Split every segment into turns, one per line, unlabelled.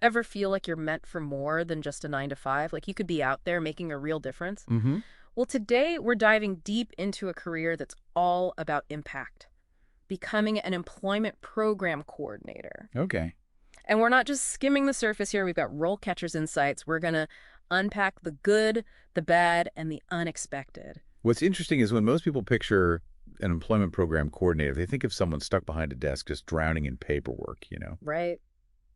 Ever feel like you're meant for more than just a 9 to 5? Like you could be out there making a real difference?
Mm-hmm.
Well, today we're diving deep into a career that's all about impact, becoming an employment program coordinator.
Okay.
And we're not just skimming the surface here. We've got RoleCatcher's insights. We're going to unpack the good, the bad, and the unexpected.
What's interesting is when most people picture an employment program coordinator, they think of someone stuck behind a desk just drowning in paperwork.
Right?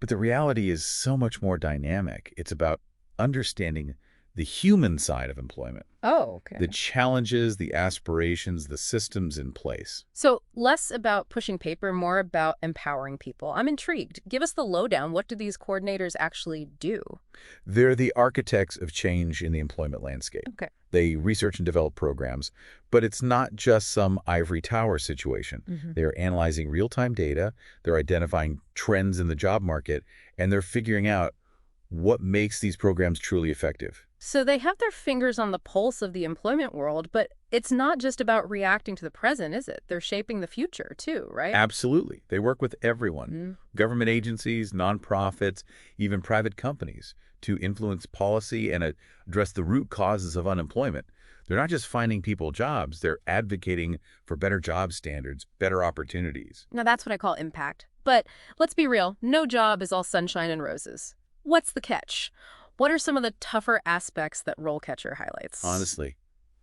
But the reality is so much more dynamic. It's about understanding the human side of employment,
Oh,
the
okay.
challenges, the aspirations, the systems in place.
So less about pushing paper, more about empowering people. I'm intrigued. Give us the lowdown. What do these coordinators actually do?
They're the architects of change in the employment landscape.
Okay.
They research and develop programs, but it's not just some ivory tower situation.
Hmm.
They're analyzing real-time data, they're identifying trends in the job market, and they're figuring out what makes these programs truly effective.
So they have their fingers on the pulse of the employment world, but it's not just about reacting to the present, is it? They're shaping the future too, right?
Absolutely. They work with everyone,
Mm.
government agencies, nonprofits, even private companies, to influence policy and address the root causes of unemployment. They're not just finding people jobs, they're advocating for better job standards, better opportunities.
Now that's what I call impact. But let's be real, no job is all sunshine and roses. What's the catch? What are some of the tougher aspects that RoleCatcher highlights?
Honestly,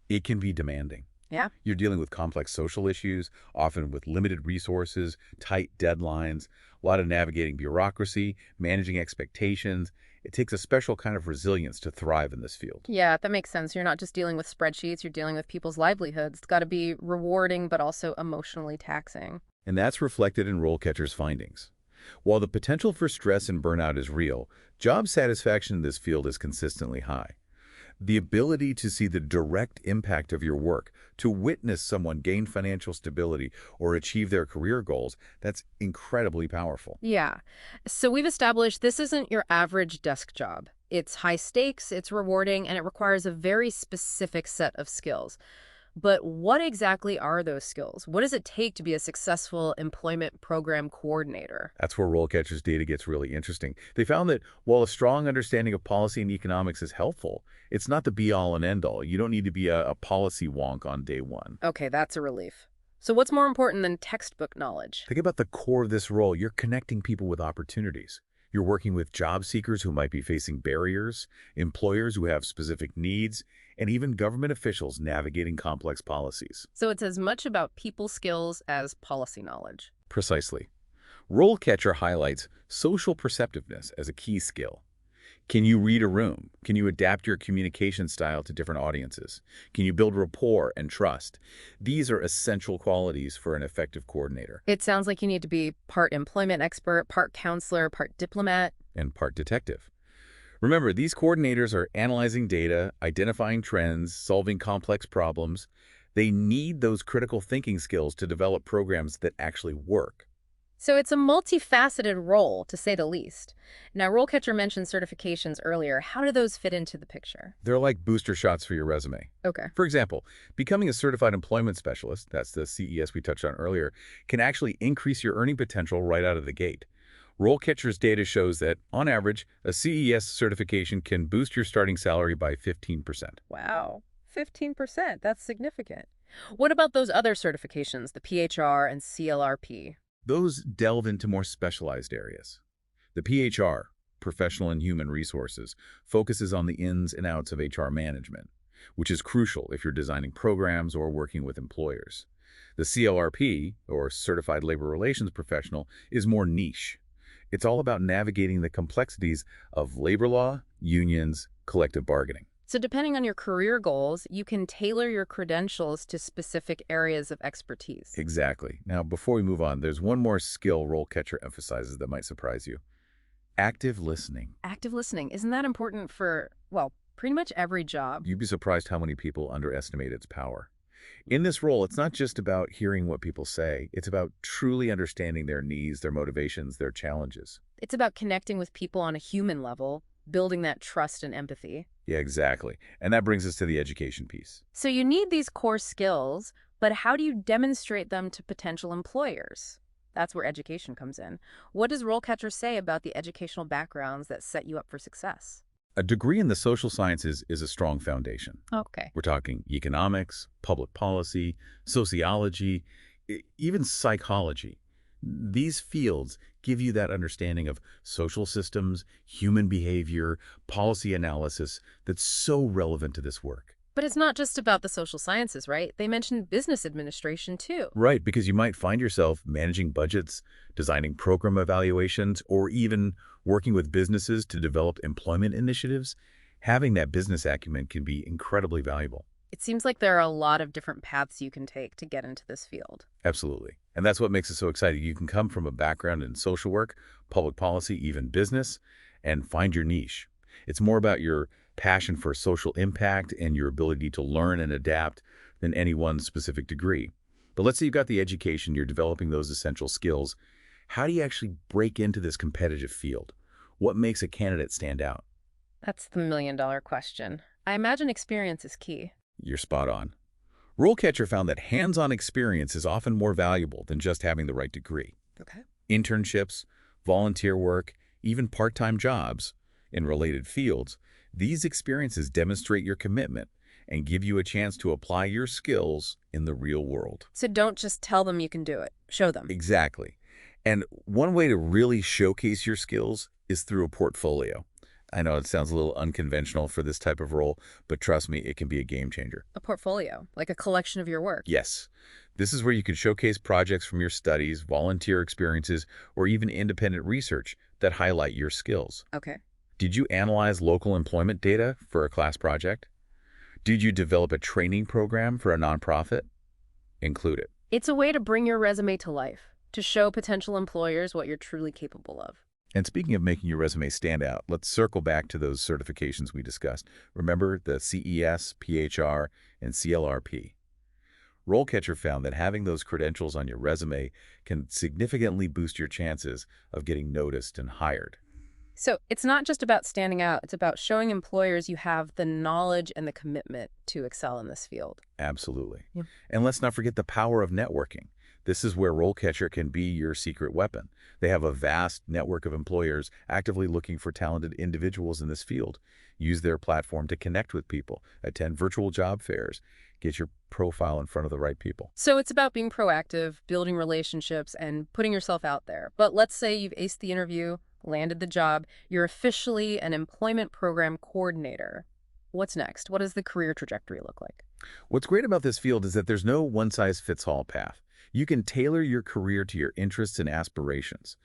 it can be demanding.
Yeah.
You're dealing with complex social issues, often with limited resources, tight deadlines, a lot of navigating bureaucracy, managing expectations. It takes a special kind of resilience to thrive in this field.
Yeah, that makes sense. You're not just dealing with spreadsheets, you're dealing with people's livelihoods. It's got to be rewarding, but also emotionally taxing.
And that's reflected in RoleCatcher's findings. While the potential for stress and burnout is real, job satisfaction in this field is consistently high. The ability to see the direct impact of your work, to witness someone gain financial stability or achieve their career goals, that's incredibly powerful.
Yeah. So we've established this isn't your average desk job. It's high stakes, it's rewarding, and it requires a very specific set of skills. But what exactly are those skills? What does it take to be a successful employment program coordinator?
That's where RoleCatcher's data gets really interesting. They found that while a strong understanding of policy and economics is helpful, it's not the be-all and end-all. You don't need to be a policy wonk on day one.
Okay, that's a relief. So what's more important than textbook knowledge?
Think about the core of this role. You're connecting people with opportunities. You're working with job seekers who might be facing barriers, employers who have specific needs, and even government officials navigating complex policies.
So it's as much about people skills as policy knowledge.
Precisely. RoleCatcher highlights social perceptiveness as a key skill. Can you read a room? Can you adapt your communication style to different audiences? Can you build rapport and trust? These are essential qualities for an effective coordinator
It sounds like you need to be part employment expert, part counselor, part diplomat.
and part detective. Remember, these coordinators are analyzing data, identifying trends, solving complex problems. They need those critical thinking skills to develop programs that actually work.
So it's a multifaceted role, to say the least. Now, RoleCatcher mentioned certifications earlier. How do those fit into the picture?
They're like booster shots for your resume.
Okay.
For example, becoming a certified employment specialist, that's the CES we touched on earlier, can actually increase your earning potential right out of the gate. RoleCatcher's data shows that, on average, a CES certification can boost your starting salary by 15%.
Wow. 15%. That's significant. What about those other certifications, the PHR and CLRP?
Those delve into more specialized areas. The PHR, Professional and Human Resources, focuses on the ins and outs of HR management, which is crucial if you're designing programs or working with employers. The CLRP, or Certified Labor Relations Professional, is more niche. It's all about navigating the complexities of labor law, unions, collective bargaining.
So depending on your career goals, you can tailor your credentials to specific areas of expertise.
Exactly. Now, before we move on, there's one more skill RoleCatcher emphasizes that might surprise you. Active listening.
Active listening, isn't that important for, well, pretty much every job?
You'd be surprised how many people underestimate its power. In this role, it's not just about hearing what people say. It's about truly understanding their needs, their motivations, their challenges.
It's about connecting with people on a human level, building that trust and empathy.
Yeah, exactly. And that brings us to the education piece.
So you need these core skills, but how do you demonstrate them to potential employers? That's where education comes in. What does RoleCatcher say about the educational backgrounds that set you up for success?
A degree in the social sciences is a strong foundation.
Okay.
We're talking economics, public policy, sociology, even psychology. These fields give you that understanding of social systems, human behavior, policy analysis that's so relevant to this work.
But it's not just about the social sciences, right? They mentioned business administration too.
Right, because you might find yourself managing budgets, designing program evaluations, or even working with businesses to develop employment initiatives. Having that business acumen can be incredibly valuable.
It seems like there are a lot of different paths you can take to get into this field.
Absolutely. And that's what makes it so exciting. You can come from a background in social work, public policy, even business, and find your niche. It's more about your passion for social impact and your ability to learn and adapt than any one specific degree. But let's say you've got the education, you're developing those essential skills. How do you actually break into this competitive field? What makes a candidate stand out?
That's the million-dollar question. I imagine experience is key.
You're spot on. RoleCatcher found that hands-on experience is often more valuable than just having the right degree.
Okay.
Internships, volunteer work, even part-time jobs in related fields, these experiences demonstrate your commitment and give you a chance to apply your skills in the real world.
So don't just tell them you can do it. Show them.
Exactly. And one way to really showcase your skills is through a portfolio. I know it sounds a little unconventional for this type of role, but trust me, it can be a game changer.
A portfolio, like a collection of your work.
Yes. This is where you can showcase projects from your studies, volunteer experiences, or even independent research that highlight your skills.
Okay.
Did you analyze local employment data for a class project? Did you develop a training program for a nonprofit? Include it.
It's a way to bring your resume to life, to show potential employers what you're truly capable of.
And speaking of making your resume stand out, let's circle back to those certifications we discussed. Remember the CES, PHR, and CLRP. RoleCatcher found that having those credentials on your resume can significantly boost your chances of getting noticed and hired.
So it's not just about standing out, it's about showing employers you have the knowledge and the commitment to excel in this field.
Absolutely.
Yeah.
And let's not forget the power of networking. This is where RoleCatcher can be your secret weapon. They have a vast network of employers actively looking for talented individuals in this field. Use their platform to connect with people, attend virtual job fairs, get your profile in front of the right people.
So it's about being proactive, building relationships, and putting yourself out there. But let's say you've aced the interview, landed the job, you're officially an employment program coordinator. What's next? What does the career trajectory look like?
What's great about this field is that there's no one-size-fits-all path. You can tailor your career to your interests and aspirations.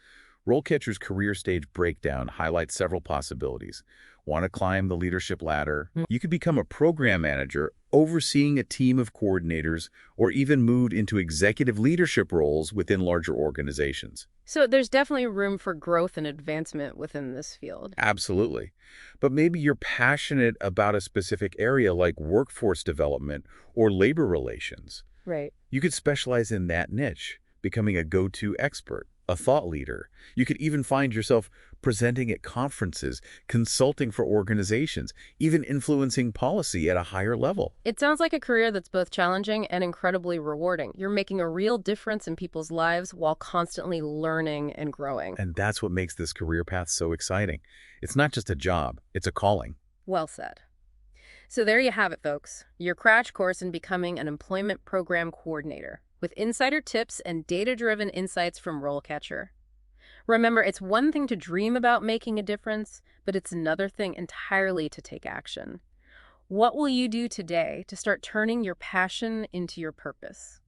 RoleCatcher's career stage breakdown highlights several possibilities. Want to climb the leadership ladder? You could become a program manager, overseeing a team of coordinators, or even move into executive leadership roles within larger organizations.
So there's definitely room for growth and advancement within this field.
Absolutely. But maybe you're passionate about a specific area like workforce development or labor relations.
Right.
You could specialize in that niche, becoming a go-to expert, a thought leader. You could even find yourself presenting at conferences, consulting for organizations, even influencing policy at a higher level.
It sounds like a career that's both challenging and incredibly rewarding. You're making a real difference in people's lives while constantly learning and growing.
And that's what makes this career path so exciting. It's not just a job, it's a calling.
Well said. So there you have it, folks. Your crash course in becoming an employment program coordinator with insider tips and data-driven insights from RoleCatcher. Remember, it's one thing to dream about making a difference, but it's another thing entirely to take action. What will you do today to start turning your passion into your purpose?